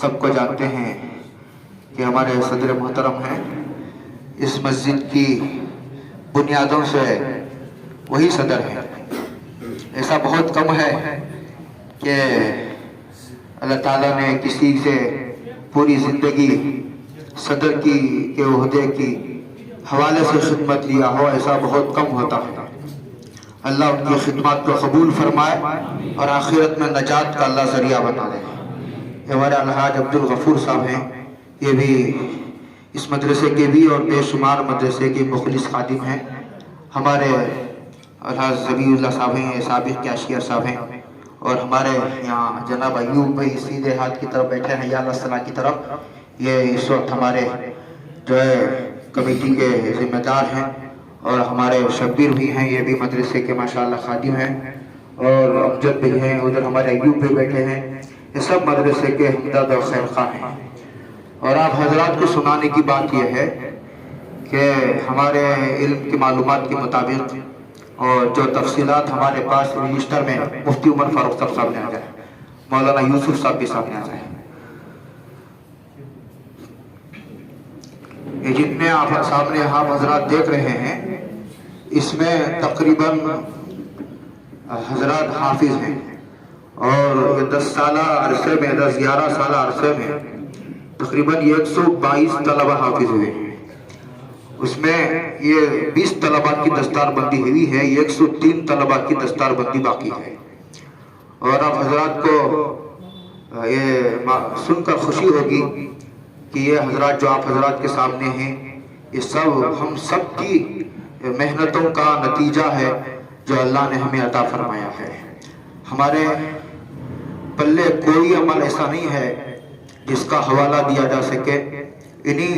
سب کو جانتے ہیں کہ ہمارے صدر محترم ہیں، اس مسجد کی بنیادوں سے وہی صدر ہیں۔ ایسا بہت کم ہے کہ اللہ تعالیٰ نے کسی سے پوری زندگی صدر کے عہدے کی حوالے سے خدمت لیا ہو، ایسا بہت کم ہوتا ہے۔ اللہ ان کی خدمات کو قبول فرمائے اور آخرت میں نجات کا اللہ ذریعہ بنا دے۔ ہمارے الحاج عبدالغفور صاحب ہیں، یہ بھی اس مدرسے کے بھی اور بے شمار مدرسے کے مخلص خادم ہیں۔ ہمارے الحاج ذبیح اللہ صاحب ہیں، سابق کیشیئر صاحب ہیں، اور ہمارے یہاں جناب ایوب بھائی سیدھے ہاتھ کی طرف بیٹھے ہیں، یا اللہ صلاح کی طرف، یہ اس وقت ہمارے جو ہے کمیٹی کے ذمہ دار ہیں، اور ہمارے شبیر بھی ہیں، یہ بھی مدرسے کے ماشاءاللہ خادم ہیں، اور امجد بھی ہیں، ادھر ہمارے ایوب بھی بیٹھے ہیں، یہ سب مدرسے کے ہمدرد اور خیر خواہ ہیں۔ اور آپ حضرات کو سنانے کی بات یہ ہے کہ ہمارے علم کی معلومات کے مطابق اور جو تفصیلات ہمارے پاس رجسٹر میں مفتی عمر فاروق صاحب سامنے آ جائے، مولانا یوسف صاحب بھی سامنے آ جائے، یہ جتنے آپ سامنے آپ حضرات دیکھ رہے ہیں، اس میں تقریباً حضرات حافظ ہیں، اور یہ 10 سالہ عرصے میں 10-11 سالہ عرصے میں تقریباً 122 طلبہ حافظ ہوئے ہیں۔ اس میں یہ 20 طلبہ کی دستار بندی ہوئی ہے، 103 طلبہ کی دستار بندی باقی ہے۔ اور آپ حضرات کو یہ سن کر خوشی ہوگی کہ یہ حضرات جو آپ حضرات کے سامنے ہیں، یہ سب ہم سب کی محنتوں کا نتیجہ ہے جو اللہ نے ہمیں عطا فرمایا ہے۔ ہمارے پلے کوئی عمل ایسا نہیں ہے جس کا حوالہ دیا جا سکے۔ انہی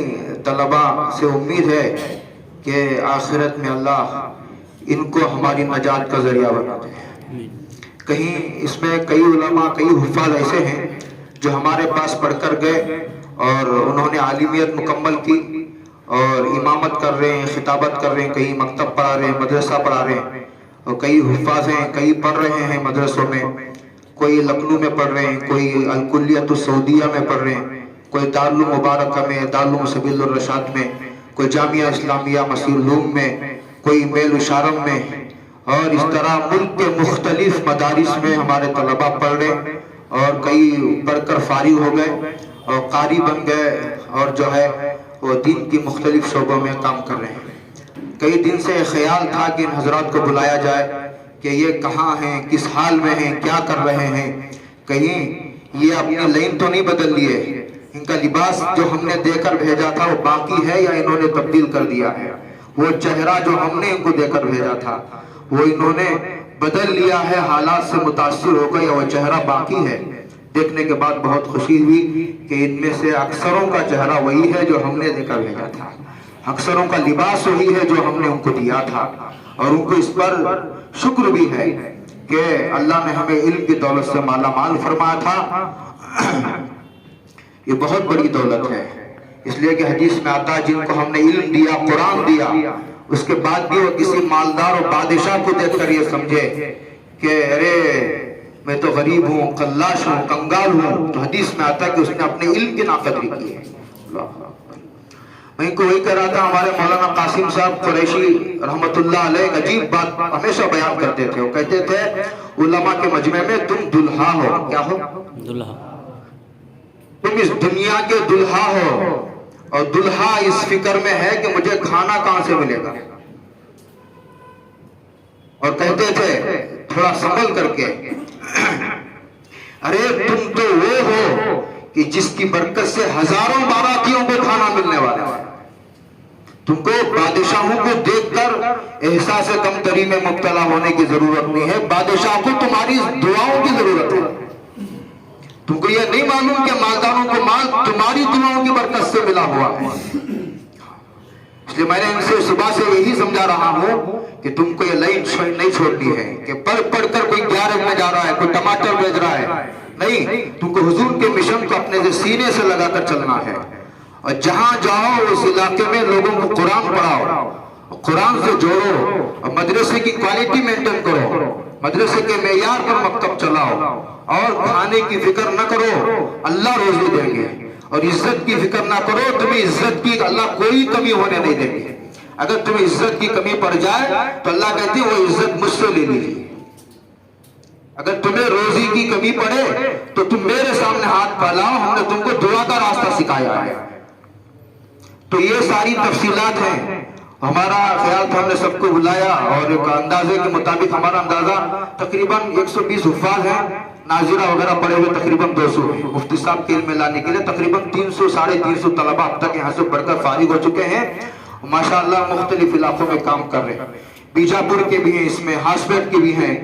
طلبہ سے امید ہے کہ آخرت میں اللہ ان کو ہماری نجات کا ذریعہ بنا دے۔ کہیں اس میں کئی علماء، کئی حفاظ ایسے ہیں جو ہمارے پاس پڑھ کر گئے اور انہوں نے عالمیت مکمل کی اور امامت کر رہے ہیں، خطابت کر رہے ہیں، کئی مکتب پڑھا رہے ہیں، مدرسہ پڑھا رہے ہیں، اور کئی حفاظ ہیں، کئی پڑھ رہے ہیں مدرسوں میں، کوئی لکھنؤ میں پڑھ رہے ہیں، کوئی الکلیۃ السعودیہ میں پڑھ رہے ہیں، کوئی دارالمبارکہ میں، دارالعلوم سبیل الرشاد میں، کوئی جامعہ اسلامیہ مسیح العلوم میں، کوئی میل اشارم میں، اور اس طرح ملک کے مختلف مدارس میں ہمارے طلبہ پڑھ رہے ہیں، اور کئی پڑھ کر فارغ ہو گئے اور قاری بن گئے، اور جو ہے وہ دین کی مختلف شعبوں میں کام کر رہے ہیں۔ کئی دن سے خیال تھا کہ ان حضرات کو بلایا جائے کہ یہ کہاں ہیں، کس حال میں ہیں، کیا کر رہے ہیں، کہیں یہ اپنی لائن تو نہیں بدل لیے، ان کا لباس جو ہم نے دے کر بھیجا تھا وہ باقی ہے یا انہوں نے تبدیل کر دیا ہے، وہ چہرہ جو ہم نے ان کو دے کر بھیجا تھا وہ انہوں نے بدل لیا ہے، حالات سے متاثر ہو گئے، وہ چہرہ باقی ہے۔ دیکھنے کے بعد بہت خوشی ہوئی کہ ان میں سے اکثروں کا چہرہ وہی ہے جو ہم نے دے کر بھیجا تھا، اکثروں کا لباس وہی ہے جو ہم نے ان کو دیا تھا، اور ان کو اس پر شکر بھی ہے کہ اللہ نے ہمیں علم کی دولت سے مالا مال فرمایا تھا۔ یہ بہت بڑی دولت ہے، اس لیے کہ حدیث میں آتا ہے جن کو ہم نے علم دیا، قرآن دیا، اس کے بعد بھی وہ کسی مالدار اور بادشاہ کو دیکھ کر یہ سمجھے کہ ارے میں تو غریب ہوں، قلاش ہوں، کنگال ہوں، تو حدیث میں آتا ہے کہ اس نے اپنے علم کی ناقدری کی ہے۔ میں ان کو وہی کہہ رہا تھا، ہمارے مولانا قاسم صاحب قریشی رحمت اللہ علیہ عجیب بات ہمیشہ بیان کرتے تھے، وہ کہتے تھے علماء کے مجمع میں تم دلہا ہو، کیا ہو؟ دلہا، تم اس دنیا کے دلہا ہو، اور دلہا اس فکر میں ہے کہ مجھے کھانا کہاں سے ملے گا، اور کہتے تھے تھوڑا سنبھل کر کے، ارے تم تو وہ ہو کہ جس کی برکت سے ہزاروں باراتیوں کو کھانا ملنے والا ہے۔ تم کو بادشاہوں کو دیکھ کر احساس کمتری میں مبتلا ہونے کی ضرورت نہیں ہے، بادشاہ کو تمہاری دعاؤں کی ضرورت ہے۔ تم کو یہ نہیں معلوم کہ مالداروں کو مال تمہاری دعاؤں کی برکت سے ملا ہوا ہے۔ اس لیے میں نے ان سے صبح سے یہی سمجھا رہا ہوں کہ تم کو یہ لائن نہیں چھوڑنی ہے کہ پڑھ پڑھ کر کوئی گیارہ میں جا رہا ہے، کوئی ٹماٹر بیچ رہا ہے، نہیں، تم کو حضور کے مشن کو اپنے سینے سے لگا کر چلنا ہے، اور جہاں جاؤ اس علاقے میں لوگوں کو قرآن پڑھاؤ، قرآن سے جوڑو، اور مدرسے کی کوالٹی مینٹین کرو، مدرسے کے معیار پر مکتب چلاؤ، اور کھانے کی فکر نہ کرو، اللہ روزی دیں گے، اور عزت کی فکر نہ کرو، تمہیں عزت کی اللہ کوئی کمی ہونے نہیں دیں گے۔ اگر تمہیں عزت کی کمی پڑ جائے تو اللہ کہتی ہے وہ عزت مجھ سے لے لیجیے۔ اگر تمہیں روزی کی کمی پڑے تو تم میرے سامنے ہاتھ پھیلاؤ، ہم نے تم کو دعا کا راستہ سکھایا ہے۔ تو یہ ساری تفصیلات ہیں۔ ہمارا خیال تھا، ہم نے سب کو بلایا، اور ایک اندازے کے مطابق ہمارا اندازہ تقریباً 120 حفاظ ہیں، ناظرہ وغیرہ پڑے ہوئے تقریباً 200 ہیں۔ مفتی صاحب کے علم میں لانے کے لیے تقریباً 300 ساڑھے 300 طلبہ اب تک یہاں سے پڑھ کر فارغ ہو چکے ہیں، ماشاءاللہ مختلف علاقوں میں کام کر رہے ہیں۔ بیجاپور کے بھی ہیں، اس میں ہاسپیٹ کے بھی ہیں،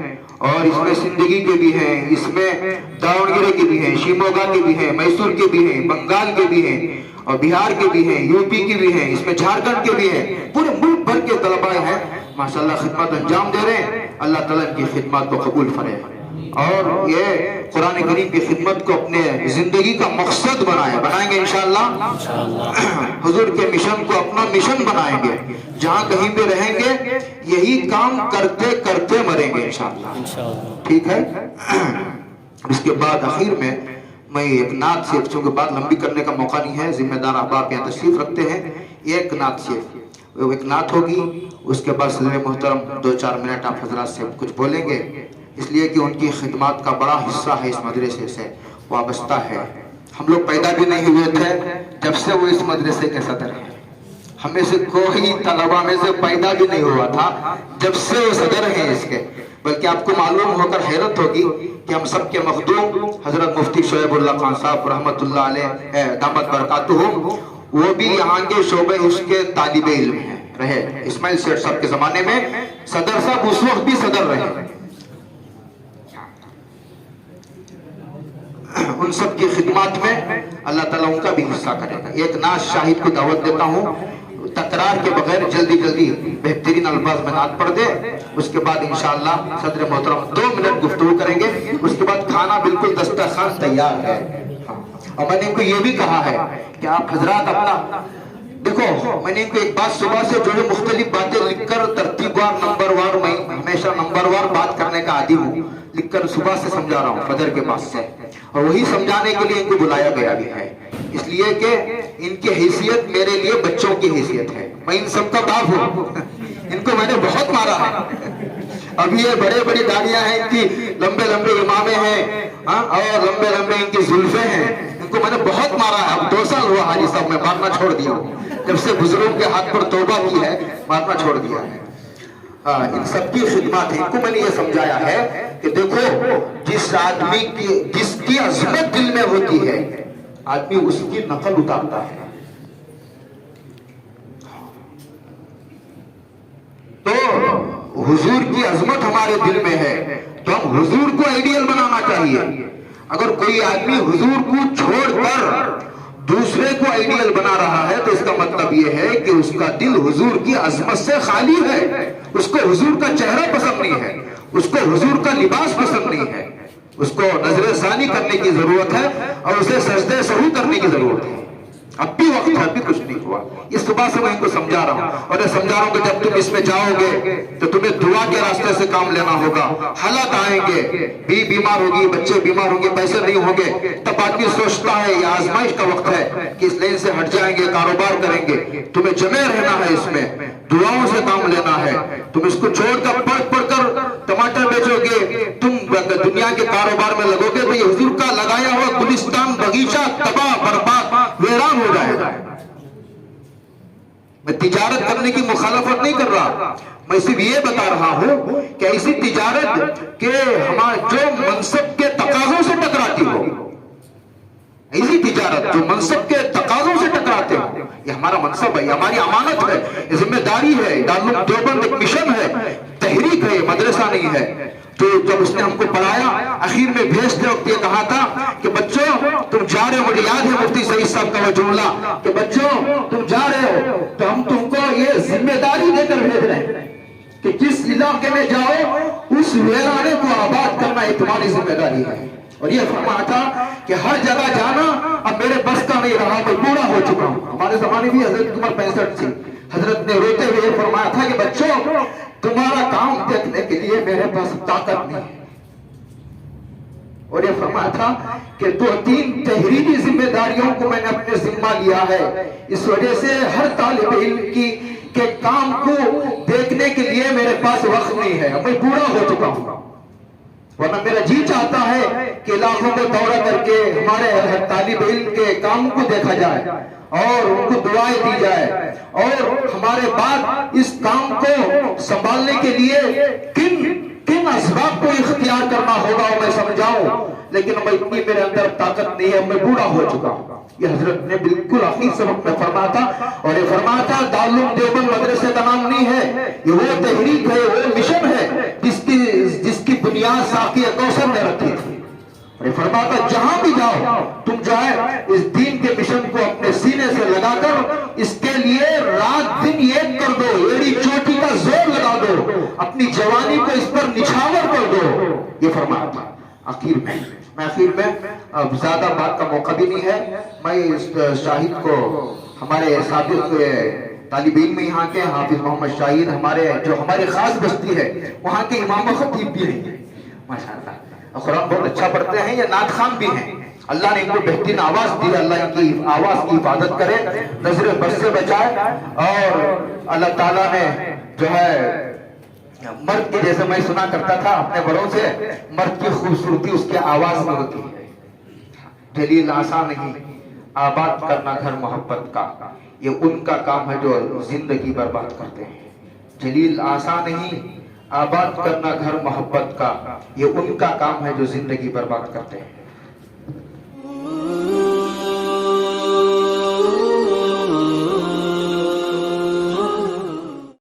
اور اس میں زندگی کے بھی ہیں، اس میں داونگیرے کے بھی ہیں، شیموگا کے بھی ہیں، میسور کے بھی ہیں، بنگال کے بھی ہیں، اور بہار کے بھی ہیں، یو پی کے بھی ہیں، اس میں جھارکھنڈ کے بھی ہیں، پورے ملک بھر کے طلباء ہیں، ماشاءاللہ خدمت انجام دے رہے ہیں۔ اللہ تعالیٰ کی خدمات کو قبول فرمائے، اور یہ قرآن کریم کی خدمت کو اپنے زندگی کا مقصد بنائیں گے انشاءاللہ۔ حضور کے مشن کو اپنا مشن بنائیں گے، جہاں کہیں پہ رہیں گے یہی کام کرتے کرتے مریں گے انشاءاللہ، ٹھیک ہے۔ اس کے بعد آخر میں ایک نعت شریف، چونکہ بات لمبی کرنے کا موقع نہیں ہے، ذمہ دار احباب یہاں تشریف رکھتے ہیں، ایک نعت شریف، ایک نعت ہوگی، اس کے بعد صدر محترم 2-4 منٹ آپ حضرات سے کچھ بولیں گے، اس لیے کہ ان کی خدمات کا بڑا حصہ ہے اس مدرسے سے وابستہ ہے۔ ہم لوگ پیدا بھی نہیں ہوئے تھے جب سے وہ اس مدرسے کے صدر ہیں، ہمیں سے کوئی طلبہ میں سے پیدا بھی نہیں ہوا تھا جب سے وہ صدر ہیں اس کے، بلکہ آپ کو معلوم ہو کر حیرت ہوگی کہ ہم سب کے مخدوم حضرت مفتی شعیب اللہ خان صاحب رحمت اللہ علیہ دامت برکاتہم، وہ بھی یہاں کے شعبہ اس کے طالب علم ہیں رہے۔ اسماعیل سیٹ صاحب کے زمانے میں صدر صاحب اس وقت بھی صدر رہے۔ ان سب کی خدمات میں اللہ تعالیٰ ان کا بھی حصہ کرے گا۔ ایک نعت شاہد کو دعوت دیتا ہوں، تکرار کے بغیر جلدی بہترین الفاظ میں نعت پڑھ دے، اس کے بعد انشاءاللہ صدر محترم 2 منٹ گفتگو کریں گے، اس کے بعد کھانا بالکل دسترخوان تیار ہے۔ اور میں نے ان کو یہ بھی کہا ہے کہ آپ حضرات اپنا دیکھو، میں نے ان کو ایک بات صبح سے جو ہے مختلف باتیں لکھ کر ترتیب وار نمبر وار، میں ہمیشہ نمبر وار بات کرنے کا عادی ہوں، لکھ کر صبح سے سمجھا رہا ہوں فجر کے بعد سے، اور وہی سمجھانے کے لیے ان کو بلایا گیا بھی ہے، اس لیے کہ ان کی حیثیت میرے لیے بچوں کی حیثیت ہے۔ میں ان سب کا باپ ہوں، ان کو میں نے بہت مارا ہے۔ اب یہ بڑے بڑی داڑیاں ہیں، ان کی لمبے امامے ہیں، اور لمبے ان کی زلفیں ہیں، ان کو میں نے بہت مارا ہے۔ اب 2 سال ہوا حاجی صاحب میں مارنا چھوڑ دیا ہوں، جب سے بزرگوں کے ہاتھ پر توبہ کی ہے مارنا چھوڑ دیا ہے۔ ان سب کی خدمات ہیں، ان کو میں نے یہ سمجھایا ہے کہ دیکھو، جس آدمی کی جس کی عظمت دل میں ہوتی ہے آدمی اس کی نقل اتارتا ہے۔ تو حضور کی عظمت ہمارے دل میں ہے تو ہم حضور کو آئیڈیل بنانا چاہیے۔ اگر کوئی آدمی حضور کو چھوڑ کر دوسرے کو آئیڈیل بنا رہا ہے تو اس کا مطلب یہ ہے کہ اس کا دل حضور کی عظمت سے خالی ہے، اس کو حضور کا چہرہ پسند نہیں ہے، اس کو حضور کا لباس پسند نہیں ہے، اس کو نظر ثانی کرنے کی ضرورت ہے، اور اسے سجدے سہو کرنے کی ضرورت ہے۔ اب بھی وقت ہے، ابھی کچھ نہیں ہوا، یہ صبح سے میں ان کو سمجھا رہا ہوں، اور یہ سمجھا رہا ہوں کہ جب تم اس میں جاؤ گے تو تمہیں دعا کے راستے سے کام لینا ہوگا۔ حالات آئیں گے، بیمار ہوگی، بچے بیمار ہوں گے، پیسے نہیں ہوں گے، تب آدمی سوچتا ہے یہ آزمائش کا وقت ہے کہ اس لین سے ہٹ جائیں گے، کاروبار کریں گے، تمہیں جمے رہنا ہے، اس میں دعاؤں سے کام لینا ہے۔ تم اس کو چھوڑ کر پڑھ کر ٹماٹر بیچو گے، تم دنیا کے کاروبار میں لگو گے تو یہ حضور کا لگایا ہوا گلستان باغیچہ تباہ برباد ویران ہو جائے گا۔ میں تجارت کرنے کی مخالفت نہیں کر رہا، میں صرف یہ بتا رہا ہوں کہ ایسی تجارت کہ جو منصب کے تقاضوں سے ٹکراتی ہو، ایسی تجارت جو منصب کے تقاضوں سے ٹکراتے ہو، یہ ہمارا منصب ہے، یہ ہماری امانت ہے، یہ ذمہ داری ہے، دارالعلوم دیوبند ایک مشن ہے، تحریک ہے، یہ مدرسہ نہیں ہے۔ تو جب اس نے ہم کو پڑھایا، اخیر میں بھیجتے وقت یہ کہا تھا کہ بچوں تم جا رہے ہو، مجھے یاد ہے مفتی سعید صاحب کا وہ جملہ کہ بچوں تم جا رہے ہو تو ہم تم کو یہ ذمہ داری دے کر بھیج رہے ہیں کہ جس علاقے میں جاؤ اس ویرانے کو آباد کرنا یہ تمہاری ذمہ داری ہے۔ اور یہ فرمایا تھا کہ ہر جگہ جانا اب میرے بس کا نہیں رہا، میں بوڑھا ہو چکا ہوں۔ ہمارے زمانے بھی حضرت کی عمر 65 تھی، حضرت نے روتے ہوئے یہ فرمایا تھا کہ بچوں تمہارا کام دیکھنے کے لیے میرے پاس طاقت نہیں ہے، اور یہ فرمایا تھا کہ 2-3 تحریری ذمہ داریوں کو میں نے اپنے ذمہ لیا ہے، اس وجہ سے ہر طالب علم کے کام کو دیکھنے کے لیے میرے پاس وقت نہیں ہے، میں بوڑھا ہو چکا ہوں، ورنہ میرا جی چاہتا ہے کہ علاقوں کو دورہ کر کے ہمارے ہر طالب علم کے کام کو دیکھا جائے اور ان کو دعائیں دی جائے، اور ہمارے بعد اس کام کو سنبھالنے کے لیے کن اسباب کو اختیار کرنا ہوگا وہ میں سمجھاؤں، لیکن میں اتنی میرے اندر طاقت نہیں ہے، میں بوڑھا ہو چکا ہوں۔ یہ حضرت نے بالکل آخری سبق میں فرمایا تھا، اور یہ فرمایا تھا دارالعلوم دیوبند مدرسے کا نام نہیں ہے، یہ وہ تحریک ہے، وہ مشن ہے جس کی بنیاد ساقی کوثر نے رکھی تھی، اور یہ فرمایا تھا جہاں بھی جاؤ تم جو ہے اس دین کے مشن کو اپنے سینے سے لگا کر اس کے لیے رات دن ایک کر دو، ایڑی چوٹی کا زور لگا دو، اپنی جوانی کو اس پر نچھاور کر دو، یہ فرمایا تھا۔ آخر میں اب زیادہ بات کا موقع بھی نہیں ہے، میں اس شاہد کو ہمارے سابق طالب علم یہاں کے حافظ محمد شاہد ہمارے خاص بستی ہے وہاں کے امام و خطیب بھی ہیں ماشاءاللہ، قرآن بہت اچھا پڑھتے ہیں، یہ نعت خوان بھی ہیں، اللہ نے ان کو بہترین آواز دی، اللہ ان کی آواز کی حفاظت کرے، نظر بد سے بچائے، اور اللہ تعالیٰ نے جو ہے مرد کی، جیسے میں سنا کرتا تھا اپنے بڑوں سے، مرد کی خوبصورتی اس کے آواز میں ہوتی ہے، جلیل آسان نہیں آباد کرنا گھر محبت کا، یہ ان کا کام ہے جو زندگی برباد کرتے ہیں، جلیل آسان نہیں آباد کرنا گھر محبت کا، یہ ان کا کام ہے جو زندگی برباد کرتے ہیں۔